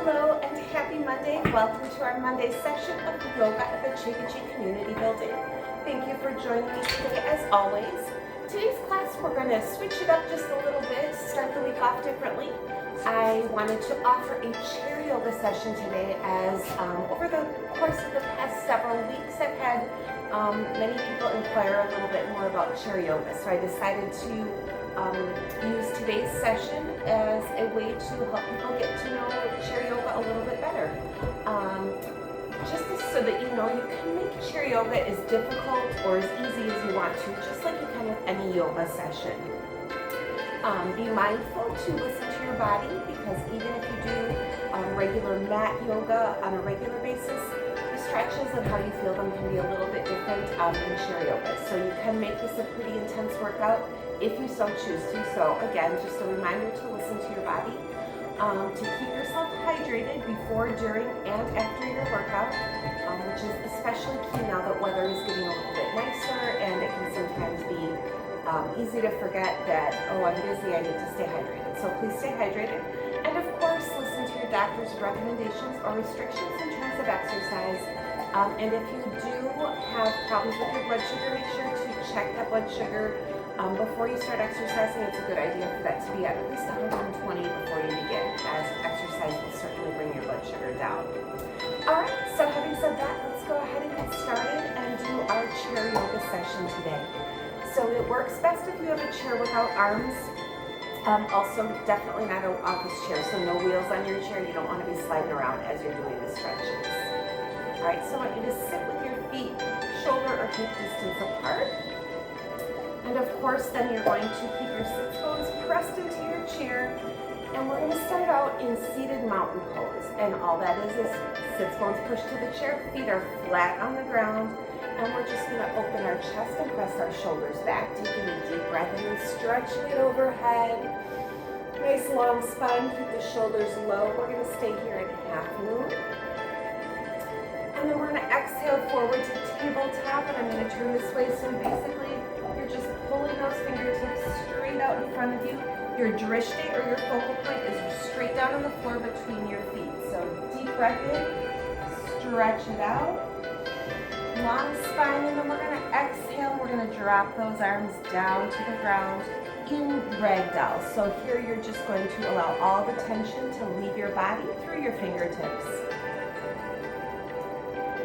Hello and happy Monday. Welcome to our Monday session of yoga at the Chagachi Community Building. Thank you for joining me today as always. Today's class we're going to switch it up just a little bit, start the week off differently. I wanted to offer a chair yoga session today as over the course of the past several weeks I've had many people inquire a little bit more about chair yoga. So I decided to use today's session as a way to help people get to know chair yoga a little bit better. So that you know, you can make chair yoga as difficult or as easy as you want to, just like you can with any yoga session. Be mindful to listen to your body, because even if you do regular mat yoga on a regular basis, the stretches and how you feel them can be a little bit different in chair yoga. So you can make this a pretty intense workout if you so choose to. So again, just a reminder to listen to your body, to keep yourself hydrated before, during, and after your workout, which is especially key now that weather is getting a little bit nicer, and it can sometimes be easy to forget that, oh, I'm busy, I need to stay hydrated. So please stay hydrated. And of course, listen to your doctor's recommendations or restrictions in terms of exercise. And if you do have problems with your blood sugar, make sure to check that blood sugar before you start exercising. It's a good idea for that to be at least 120 before you begin, as exercise will certainly bring your blood sugar down. All right, so having said that, let's go ahead and get started and do our chair yoga session today. So it works best if you have a chair without arms. Also, definitely not an office chair, so no wheels on your chair. You don't want to be sliding around as you're doing the stretches. All right, so I want you to sit with your feet shoulder or hip distance apart. And of course, then you're going to keep your sits bones pressed into your chair. And we're going to start out in seated mountain pose. And all that is sits bones pushed to the chair, feet are flat on the ground. And we're just going to open our chest and press our shoulders back, taking a deep breath in and stretching it overhead. Nice long spine, keep the shoulders low. We're going to stay here in half moon. And then we're going to exhale forward to tabletop, and I'm going to turn this way. So basically, you're just pulling those fingertips straight out in front of you. Your drishti, or your focal point, is straight down on the floor between your feet. So deep breath in, stretch it out. Long spine, and then we're going to exhale. We're going to drop those arms down to the ground in ragdoll. So here you're just going to allow all the tension to leave your body through your fingertips.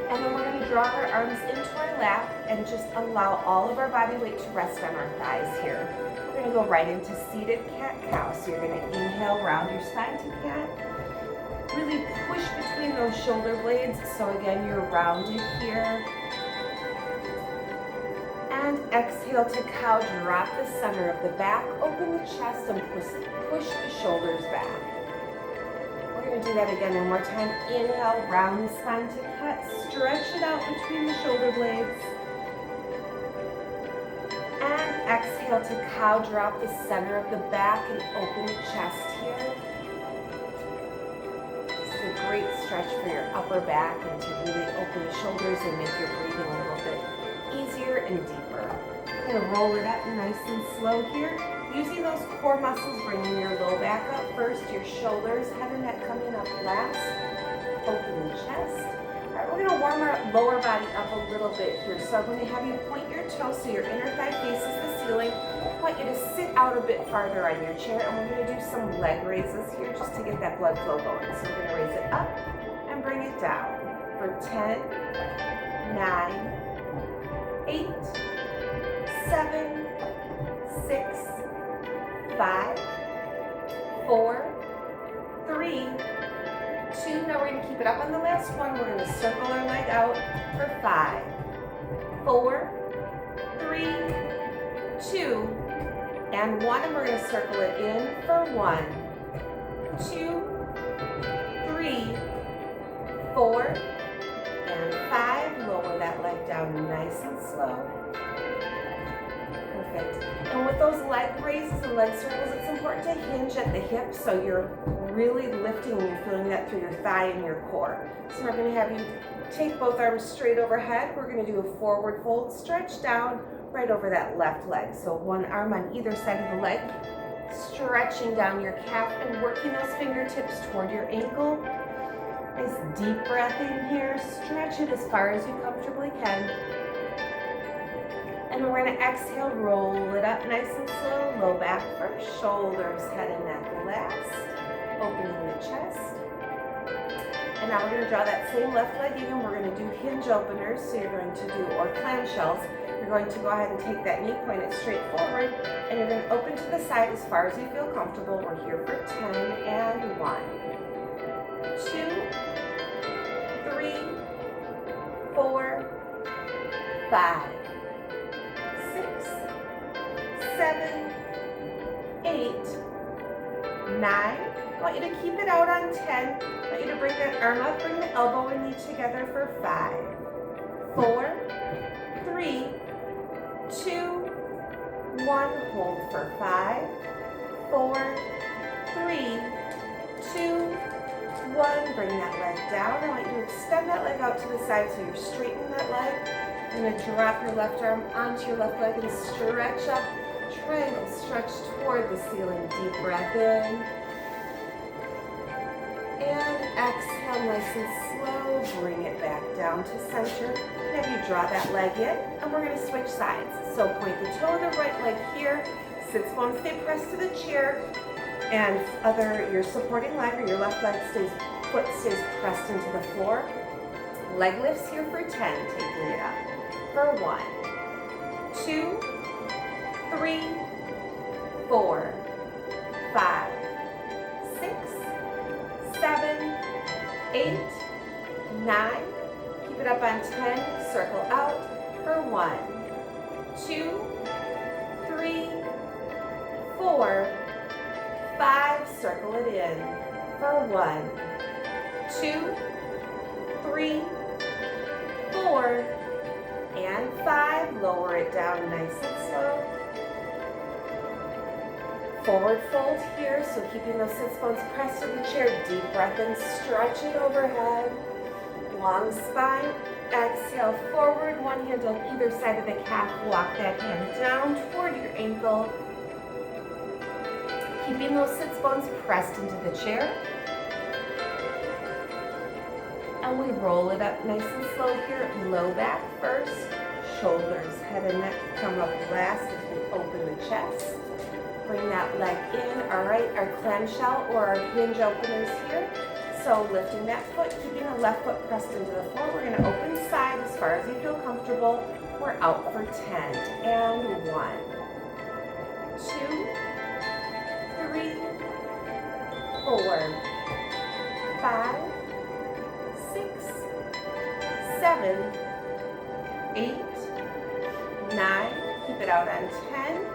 And then we're going to draw our arms into our lap and just allow all of our body weight to rest on our thighs here. We're going to go right into seated cat-cow. So you're going to inhale, round your spine to cat. Really push between those shoulder blades. So again, you're rounded here. And exhale to cow, drop the center of the back, open the chest, and push the shoulders back. We're going to do that again one more time. Inhale, round the spine to cat, stretch it out between the shoulder blades. And exhale to cow, drop the center of the back and open the chest here. This is a great stretch for your upper back and to really open the shoulders and make your breathing a little bit easier and deeper. I'm going to roll it up nice and slow here. Using those core muscles, bringing your low back up first, your shoulders, head and neck coming up last. Open the chest. All right, we're going to warm our lower body up a little bit here. So I'm going to have you point your toes so your inner thigh faces the ceiling. I want you to sit out a bit farther on your chair, and we're going to do some leg raises here just to get that blood flow going. So we're going to raise it up and bring it down for 10, 9, 8, 7, 6, 5, 4, 3, 2. Now we're going to keep it up on the last one. We're going to circle our leg out for 5, 4, 3, 2, and 1. And we're going to circle it in for 1, 2, 3, 4, and 5. Lower that leg down nice and slow. Perfect. And with those leg raises and leg circles, it's important to hinge at the hip so you're really lifting and you're feeling that through your thigh and your core. So I'm going to have you take both arms straight overhead. We're going to do a forward fold, stretch down right over that left leg. So one arm on either side of the leg, stretching down your calf and working those fingertips toward your ankle. Nice deep breath in here. Stretch it as far as you comfortably can. And we're going to exhale, roll it up nice and slow. Low back first, shoulders, head and neck last. Opening the chest. And now we're going to draw that same left leg in, and we're going to do hinge openers. So you're going to do, or clamshells. You're going to go ahead and take that knee, point it straight forward, and you're going to open to the side as far as you feel comfortable. We're here for 10, and 1, 2, 3, 4, 5, 6, 7, 8, 9. I want you to keep it out on 10. I want you to bring that arm up, bring the elbow and knee together for 5, 4, 3, 2, 1. Hold for 5, 4, 3, 2, 1. Bring that leg down. I want you to extend that leg out to the side so you're straightening that leg. You're going to drop your left arm onto your left leg and stretch up. Triangle, stretch toward the ceiling. Deep breath in. And exhale nice and slow. Bring it back down to center. Now you draw that leg in, and we're going to switch sides. So point the toe of the right leg here. Sits bones stay pressed to the chair. And your supporting leg or your left leg foot stays pressed into the floor. Leg lifts here for 10, taking it up. For 1, 2, 3, 4, 5, 6, 7, 8, 9. Keep it up on 10. Circle out for 1, 2, 3, 4, 5. Circle it in for 1, 2, 3, 4, and 5. Lower it down nice and slow. Forward fold here, so keeping those sits bones pressed to the chair. Deep breath in, stretch it overhead. Long spine. Exhale forward, one hand on either side of the calf. Walk that hand down toward your ankle. Keeping those sits bones pressed into the chair. And we roll it up nice and slow here. Low back first. Shoulders, head and neck come up last as we open the chest. Bring that leg in. All right, our clamshell or our hinge openers here. So lifting that foot, keeping the left foot pressed into the floor. We're going to open side as far as you feel comfortable. We're out for 10. And 1, 2, 3, 4, 5, 6, 7, 8, 9. Keep it out on 10.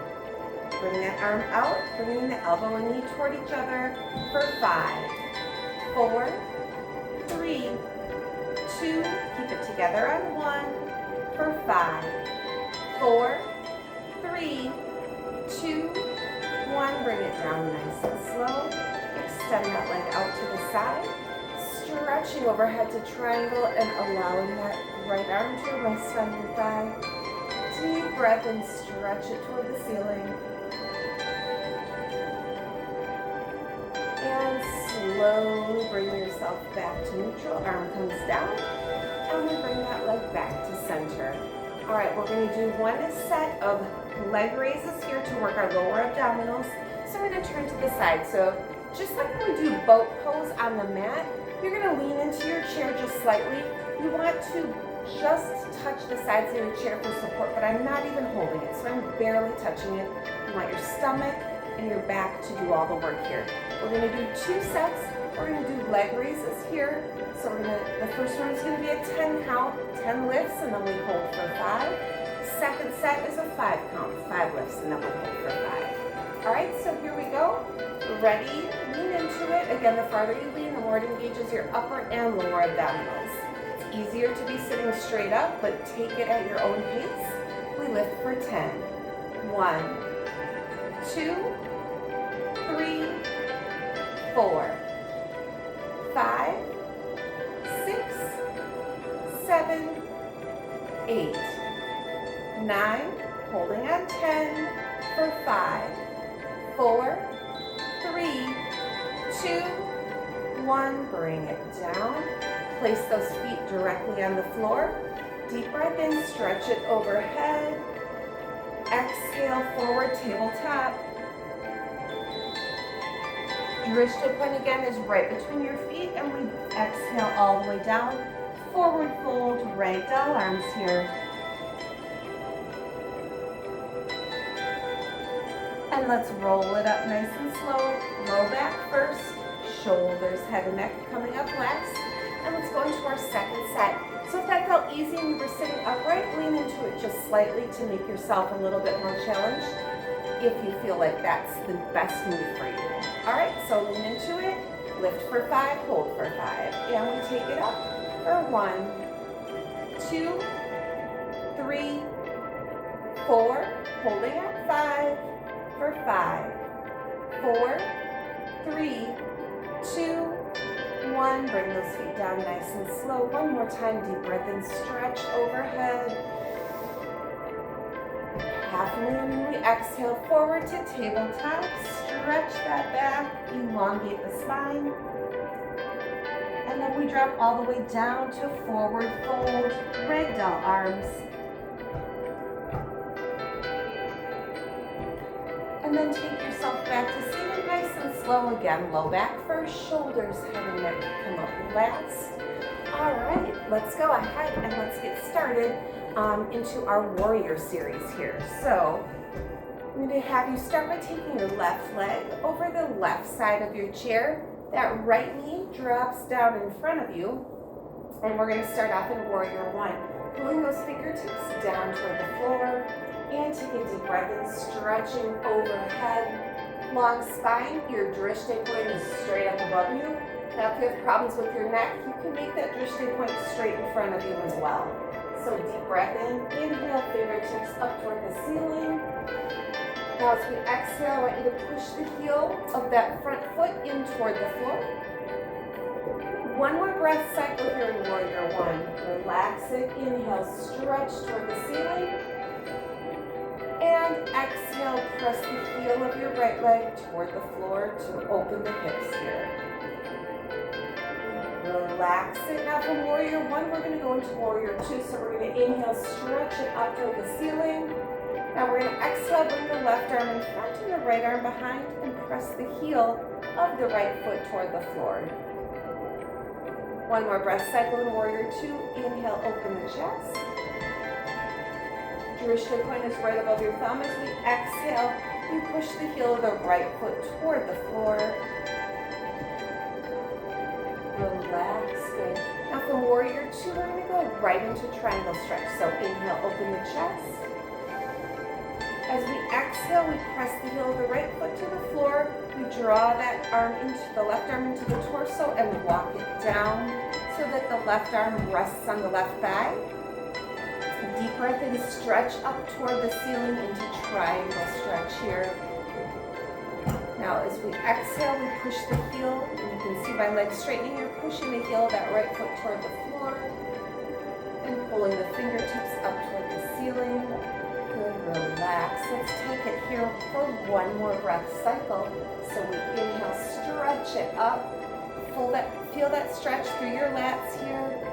Bring that arm out, bringing the elbow and knee toward each other for 5, 4, 3, 2. Keep it together on 1 for 5, 4, 3, 2, 1. Bring it down nice and slow. Extend that leg out to the side. Stretching overhead to triangle and allowing that right arm to rest on your thigh. Deep breath and stretch it toward the ceiling. And slowly bring yourself back to neutral. Arm comes down. And we bring that leg back to center. All right, we're going to do one set of leg raises here to work our lower abdominals. So we're going to turn to the side. So just like when we do boat pose on the mat, you're going to lean into your chair just slightly. You want to just touch the sides of your chair for support, but I'm not even holding it, so I'm barely touching it. You want your stomach and your back to do all the work here. We're going to do 2 sets. We're going to do leg raises here. So the first one is going to be a 10 count, 10 lifts, and then we hold for 5. Second set is a 5 count, 5 lifts, and then we hold for 5. All right, so here we go. Ready? Lean into it. Again, the farther you lean, the more it engages your upper and lower abdominals. It's easier to be sitting straight up, but take it at your own pace. We lift for 10. 1, 2, 3, 4, 5, 6, 7, 8, 9. Holding on 10 for 5, 4, 3, 2, 1, bring it down. Place those feet directly on the floor. Deep breath in, stretch it overhead. Exhale, forward tabletop. Drishti point again is right between your feet, and we exhale all the way down. Forward fold, ragdoll arms here. And let's roll it up nice and slow. Low back first, shoulders, head and neck coming up last. And let's go into our second set. So if that felt easy and you were sitting upright, lean into it just slightly to make yourself a little bit more challenged if you feel like that's the best move for you. All right, so lean into it, lift for 5, hold for 5. And we take it up for 1, 2, 3, 4, holding at 5, for 5, 4, 3, 2, 1. Bring those feet down nice and slow. One more time, deep breath in, stretch overhead. Half moon, we exhale forward to tabletop. Stretch that back, elongate the spine. And then we drop all the way down to forward fold, ragdoll arms. And then take yourself back to seated nice and slow again. Low back first, shoulders, head and neck come up last. All right, let's go ahead and let's get started into our warrior series here. So I'm going to have you start by taking your left leg over the left side of your chair. That right knee drops down in front of you. And we're going to start off in warrior 1. Pulling those fingertips down toward the floor. And take a deep breath in, stretching overhead. Long spine, your drishti point is straight up above you. Now if you have problems with your neck, you can make that drishti point straight in front of you as well. So deep breath in, inhale, fingertips up toward the ceiling. Now as we exhale, I want you to push the heel of that front foot in toward the floor. One more breath cycle here in warrior 1. Relax it, inhale, stretch toward the ceiling. And exhale, press the heel of your right leg toward the floor to open the hips here. Relax it. Now from warrior 1, we're going to go into warrior 2. So we're going to inhale, stretch it up toward the ceiling. Now we're going to exhale, bring the left arm in front and the right arm behind, and press the heel of the right foot toward the floor. One more breath cycle in warrior 2. Inhale, open the chest. Drishti point is right above your thumb. As we exhale, you push the heel of the right foot toward the floor. Relax, good. Now from warrior 2, we're going to go right into triangle stretch. So inhale, open the chest. As we exhale, we press the heel of the right foot to the floor. We draw that arm into the left arm into the torso and walk it down so that the left arm rests on the left thigh. Deep breath in, stretch up toward the ceiling into triangle stretch here. Now as we exhale, we push the heel, and you can see my legs straightening. You're pushing the heel of that right foot toward the floor and pulling the fingertips up toward the ceiling. Good, relax. Let's take it here for one more breath cycle. So we inhale, stretch it up. Feel that stretch through your lats here.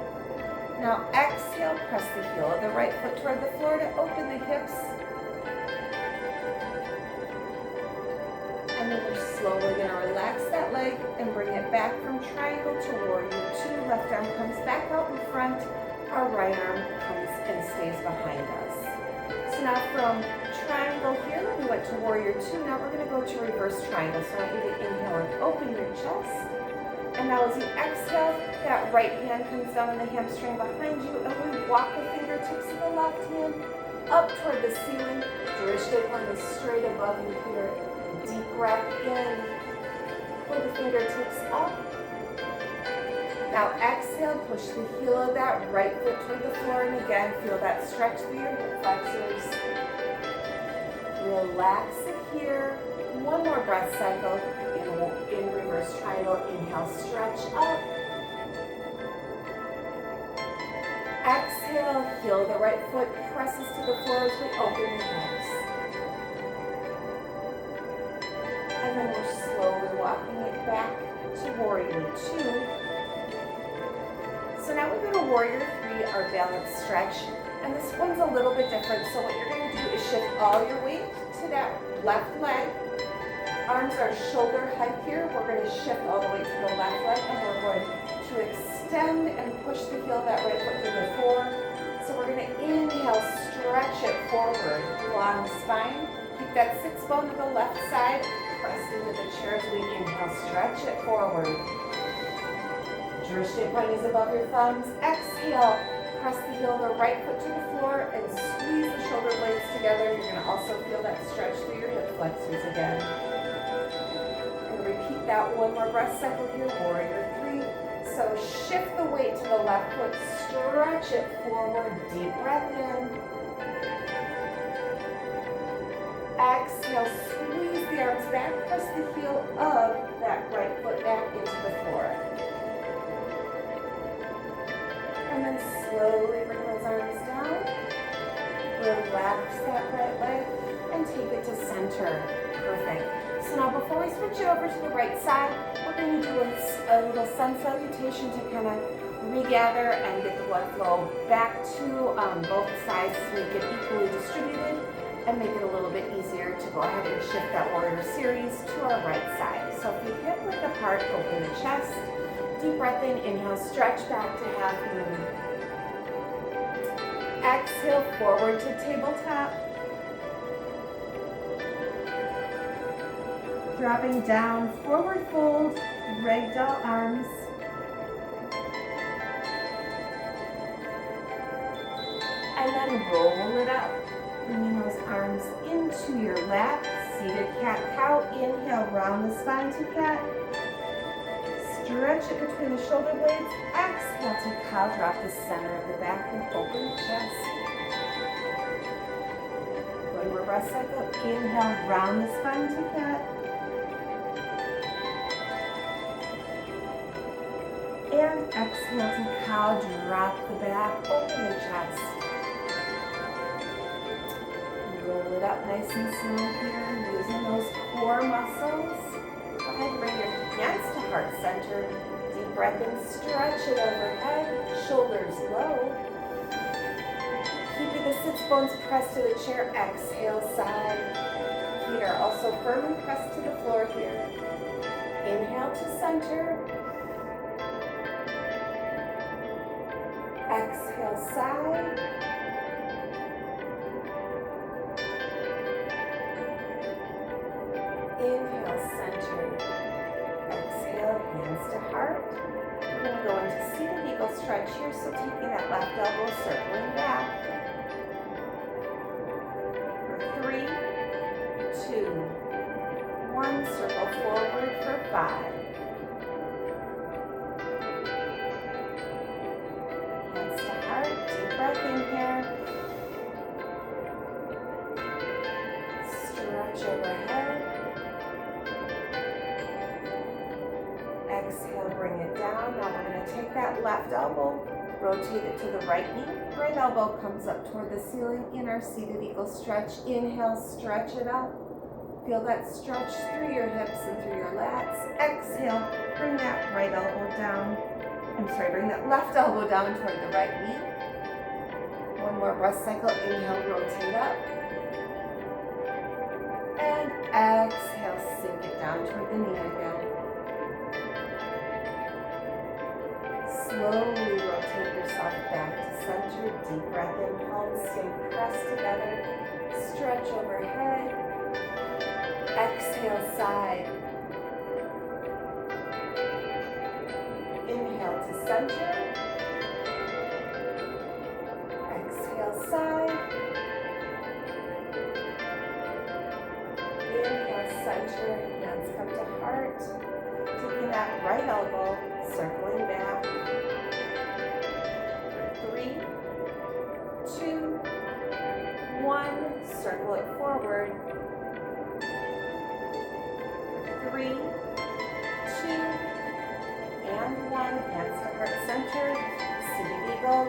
Now exhale, press the heel of the right foot toward the floor to open the hips. And then we're slowly going to relax that leg and bring it back from triangle to warrior 2. Left arm comes back out in front. Our right arm comes and stays behind us. So now from triangle here, we went to warrior 2. Now we're going to go to reverse triangle. So I want you to inhale and open your chest. And now as you exhale, that right hand comes down on the hamstring behind you, and we walk the fingertips of the left hand up toward the ceiling. Drishti point is straight above you here. Deep breath in. Pull the fingertips up. Now exhale, push the heel of that right foot toward the floor, and again, feel that stretch through your hip flexors. Relax it here. One more breath cycle. In reverse triangle, inhale, stretch up. Exhale, heel of the right foot presses to the floor as we open the hips. And then we're slowly walking it back to warrior 2. So now we're going to warrior 3, our balance stretch. And this one's a little bit different. So what you're going to do is shift all your weight to that left leg. Arms are shoulder height here. We're going to shift all the way to the left leg, and we're going to extend and push the heel of that right foot to the floor. So we're going to inhale, stretch it forward, long spine. Keep that sits bone to the left side. Press into the chair as we inhale, stretch it forward. Drishti point is above your thumbs. Exhale, press the heel of the right foot to the floor and squeeze the shoulder blades together. You're going to also feel that stretch through your hip flexors again. And repeat that one more breath cycle here, warrior 3. So shift the weight to the left foot, stretch it forward, deep breath in. Exhale, squeeze the arms back, press the heel of that right foot back into the floor. And then slowly bring those arms down. Relax that right leg and take it to center. Perfect. So now before we switch it over to the right side, we're going to do a little sun salutation to kind of regather and get the blood flow back to both sides to make it equally distributed and make it a little bit easier to go ahead and shift that warrior series to our right side. So if you hip width apart, open the chest. Deep breath in, inhale, stretch back to half moon. Exhale, forward to tabletop. Dropping down, forward fold, ragdoll arms. And then roll it up. Bringing those arms into your lap. Seated cat-cow. Inhale, round the spine to cat. Stretch it between the shoulder blades. Exhale to cow. Drop the center of the back and open the chest. One more breath cycle. Inhale, round the spine to cat. And exhale to cow. Drop the back, open the chest. Roll it up nice and slow here, using those core muscles. Go ahead and bring your hands to heart center. Deep breath in, stretch it overhead, shoulders low. Keeping the sits bones pressed to the chair, exhale, side. Feet are also firmly pressed to the floor here. Inhale to center. Exhale, side. Inhale, center. Exhale, hands to heart. We're going to go into seated eagle stretch here, so taking that left elbow, circling back. For 3, 2, 1, circle forward for 5. Hands to heart, deep breath in here. Stretch overhead. Exhale, bring it down. Now we're going to take that left elbow, rotate it to the right knee. Right elbow comes up toward the ceiling in our seated eagle stretch. Inhale, stretch it up. Feel that stretch through your hips and through your lats. Exhale, bring that right elbow down. Bring that left elbow down toward the right knee. One more breath cycle. Inhale, rotate up. And exhale, sink it down toward the knee again. Slowly rotate yourself back to center. Deep breath in, palms stay pressed together. Stretch overhead. Exhale, side. Inhale to center. Exhale, side. Inhale, center. Hands come to heart. Taking that right elbow, circling back. 3, 2, 1, circle it forward. 3, 2, and 1, hands to heart center, seated eagle,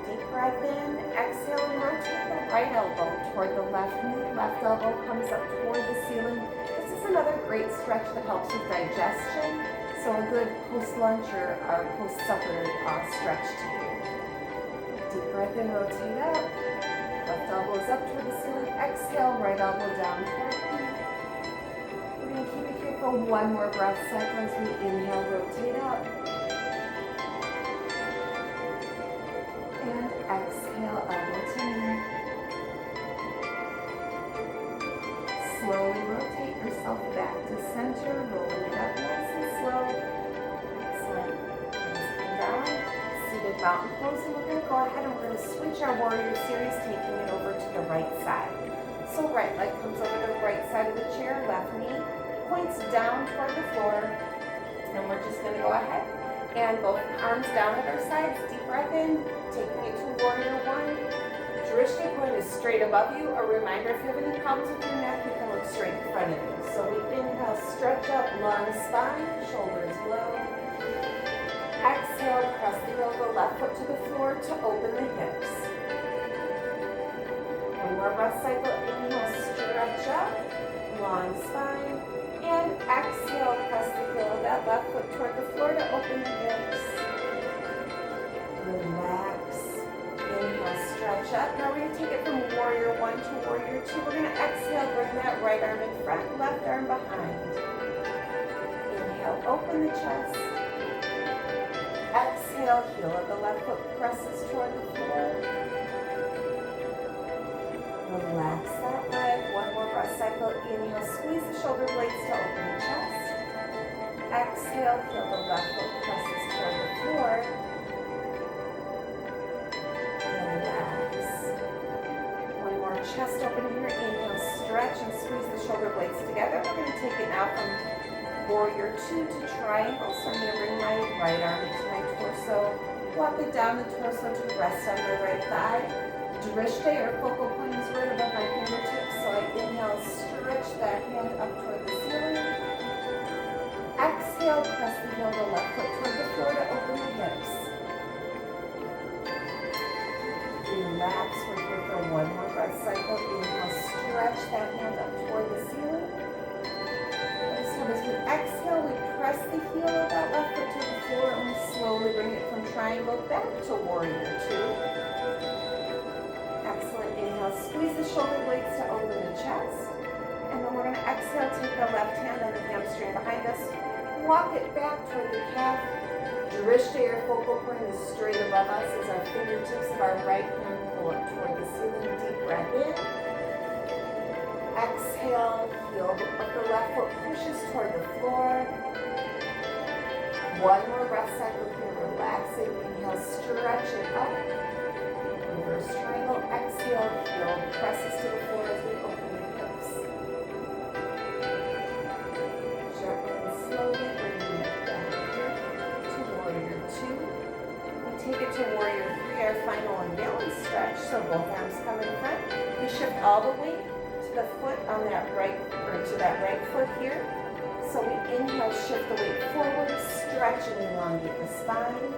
deep breath in, exhale and rotate the right elbow toward the left knee, left elbow comes up toward the ceiling. This is another great stretch that helps with digestion. So a good post-lunch or post-supper stretch to you. Deep breath in, rotate out. Left elbow is up toward the ceiling. Exhale, right elbow down toward you. We're going to keep it here for one more breath cycle as we inhale, rotate out. And exhale, elbow to knee. Slowly rotate yourself back to center, rolling it up nice and slow. Excellent. Hands come down. Seated mountain pose, and we're going to go ahead and we're going to switch our warrior series, taking it over to the right side. So right leg comes over the right side of the chair, left knee points down toward the floor, and we're just going to go ahead and both arms down at our sides. Deep breath in, taking it to warrior one. Drishti point is straight above you. A reminder, if you have any problems with your neck, you can look straight in front of you. So we inhale, stretch up, long spine, shoulders low. Exhale, press the heel of the left foot to the floor to open the hips. One more breath cycle. Inhale, stretch up, long spine. And exhale, press the heel of that left foot toward the floor to open the hips. Relax. Inhale, stretch up. Now we're going to take it from warrior one to warrior two. We're going to exhale, bring that right arm in front, left arm behind. Inhale, open the chest. Exhale, heel of the left foot presses toward the floor. Relax that leg. One more breath cycle. Inhale, squeeze the shoulder blades to open the chest. Exhale, heel the left foot presses toward the floor. Chest open here. Inhale, stretch and squeeze the shoulder blades together. We're going to take it now from warrior two to triangle. So I'm going to bring my right arm into my torso, walk it down the torso to rest on my right thigh. Drishti or focal point is right above my fingertips. So I inhale, stretch that hand up toward the ceiling. Exhale, press the heel of the left foot toward the floor to open the hips. Relax. We're here for one more breath cycle. Inhale, stretch that hand up toward the ceiling. So as we exhale, we press the heel of that left foot to the floor and we slowly bring it from triangle back to warrior two. Excellent. Inhale, squeeze the shoulder blades to open the chest. And then we're going to exhale, take the left hand on the hamstring behind us, walk it back toward the calf. Drishti or focal point is straight above us as our fingertips of our right hand pull up toward the ceiling. Deep breath in. Exhale, heel of the left foot pushes toward the floor. One more breath cycle here, relaxing. Inhale, stretch it up. Reverse triangle. Exhale, heel presses to the floor as we open the hips. Gently and slowly bringing it back here to warrior two. We take it to warrior three, our final unbalance stretch. So both arms come in front. We shift all the weight to the foot on that right, or to that right foot here. So we inhale, shift the weight forward, stretch and elongate the spine.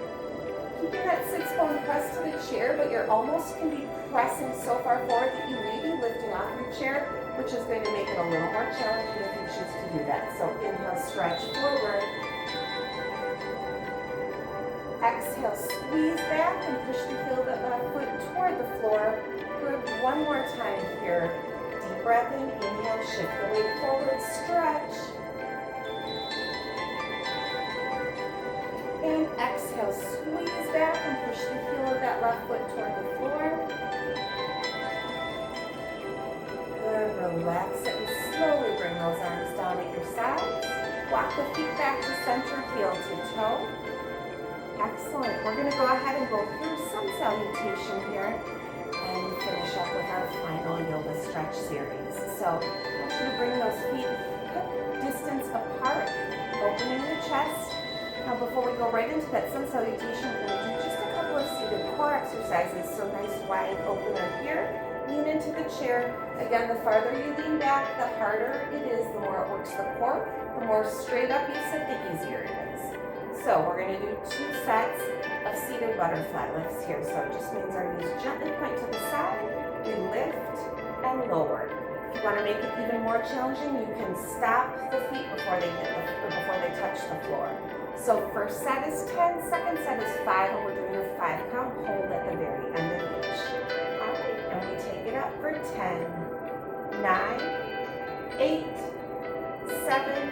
Keeping that sits bone pressed to the chair, but you're almost can be pressing so far forward that you may be lifting off your chair, which is going to make it a little more challenging if you choose to do that. So inhale, stretch forward. Exhale, squeeze back and push the heel of that left foot toward the floor. Good. One more time here. Deep breath in. Inhale, shift the weight forward, stretch. And exhale, squeeze back and push the heel of that left foot toward the floor. Good. Relax it and slowly bring those arms down at your sides. Walk the feet back to center, heel to toe. Excellent. We're going to go ahead and go through sun salutation here and finish up with our final yoga stretch series. So I want you to bring those feet hip distance apart, opening the chest. Now before we go right into that sun salutation, we're going to do just a couple of seated core exercises. So nice wide opener here. Lean into the chair. Again, the farther you lean back, the harder it is, the more it works the core. The more straight up you sit, the easier it is. So we're going to do 2 sets of seated butterfly lifts here. So it just means our knees gently point to the side, we lift and lower. If you want to make it even more challenging, you can stop the feet before they touch the floor. So first set is 10, second set is 5, and we're doing a 5 count hold at the very end of each. All right, and we take it up for 10, 9, 8, 7,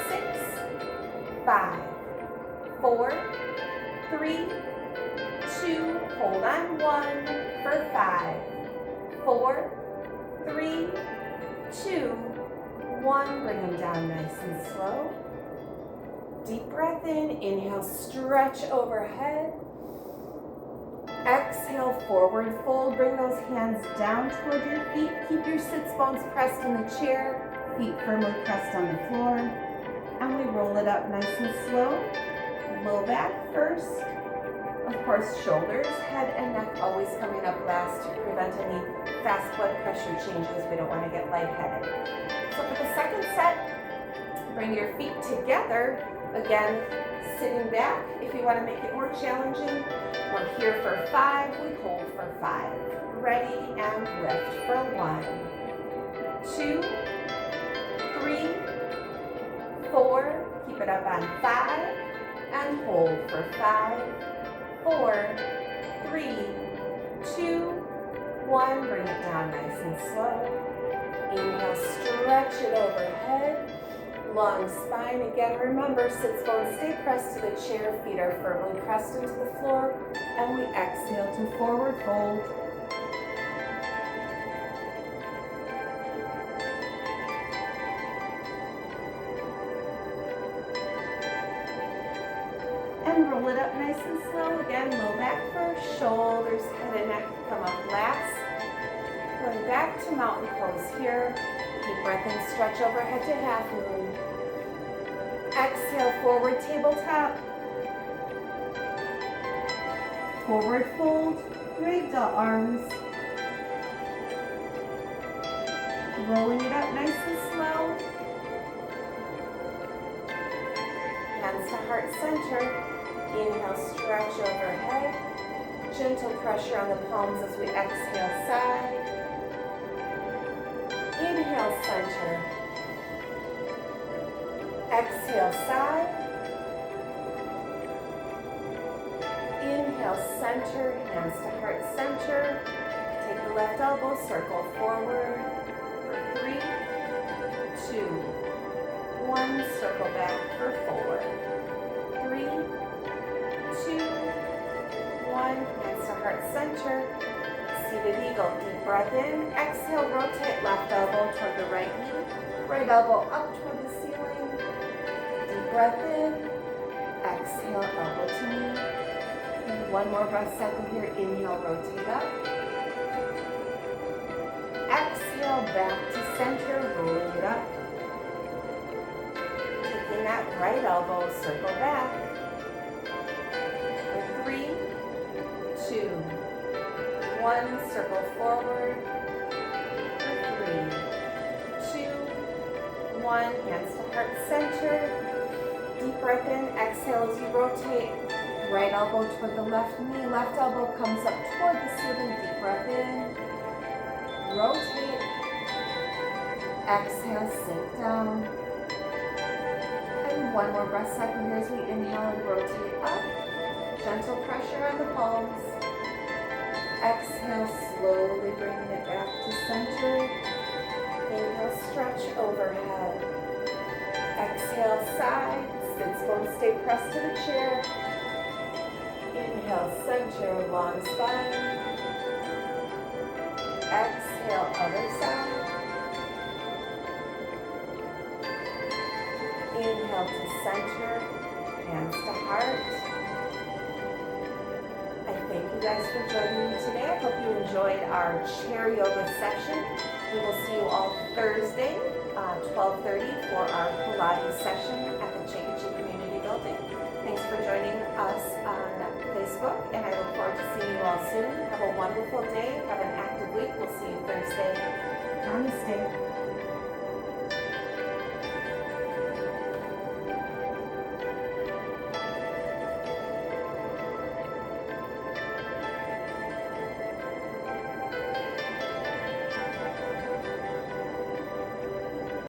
6, 5, 4, 3, 2, hold on, 1 for 5, 4, 3, 2, 1, bring them down nice and slow. Deep breath in, inhale, stretch overhead. Exhale, forward fold, bring those hands down toward your feet. Keep your sits bones pressed in the chair, feet firmly pressed on the floor. And we roll it up nice and slow. Low back first. Of course, shoulders, head, and neck always coming up last to prevent any fast blood pressure changes. We don't want to get lightheaded. So for the second set, bring your feet together. Again, sitting back. If you want to make it more challenging, we're here for 5. We hold for 5. Ready and lift for 1, 2, 3, 4. Keep it up on 5 and hold for 5, 4, 3, 2, 1. Bring it down nice and slow. Inhale, stretch it overhead. Long spine. Again, remember, sits bones stay pressed to the chair, feet are firmly pressed into the floor, and we exhale to forward fold. And roll it up nice and slow. Again, low back first, shoulders, head and neck come up last. Going back to mountain pose here. Deep breath in, stretch overhead to half moon. Exhale, forward tabletop. Forward fold, ragdoll arms. Rolling it up nice and slow. Hands to heart center. Inhale, stretch overhead. Gentle pressure on the palms as we exhale, side. Inhale, center. Exhale, side. Inhale, center, hands to heart center. Take the left elbow, circle forward for 3, 2, 1. Circle back for 4, 3, 2, 1. Hands to heart center. Seated eagle. Deep breath in. Exhale, rotate left elbow toward the right knee. Right elbow up toward the ceiling. Deep breath in. Exhale, elbow to knee. One more breath cycle here. Inhale, rotate up. Exhale, back to center, rolling it up. Taking that right elbow, circle back. For 3, 2, 1, circle forward. For 3, 2, 1, hands to heart center. Deep breath in, exhale as you rotate. Right elbow toward the left knee, left elbow comes up toward the ceiling. Deep breath in. Rotate. Exhale, sink down. And one more breath cycle here as we inhale and rotate up. Gentle pressure on the palms. Exhale, slowly bringing it back to center. Inhale, stretch overhead. Exhale, side. Sits bones stay pressed to the chair. Inhale, center, long spine. Exhale, other side. Inhale to center, hands to heart. I thank you guys for joining me today. I hope you enjoyed our chair yoga session. We will see you all Thursday, 12:30 for our Pilates session at the Chankachee Community Building. Thanks for joining us on Facebook, and I look forward to seeing you all soon. Have a wonderful day. Have an active week. We'll see you Thursday. Namaste.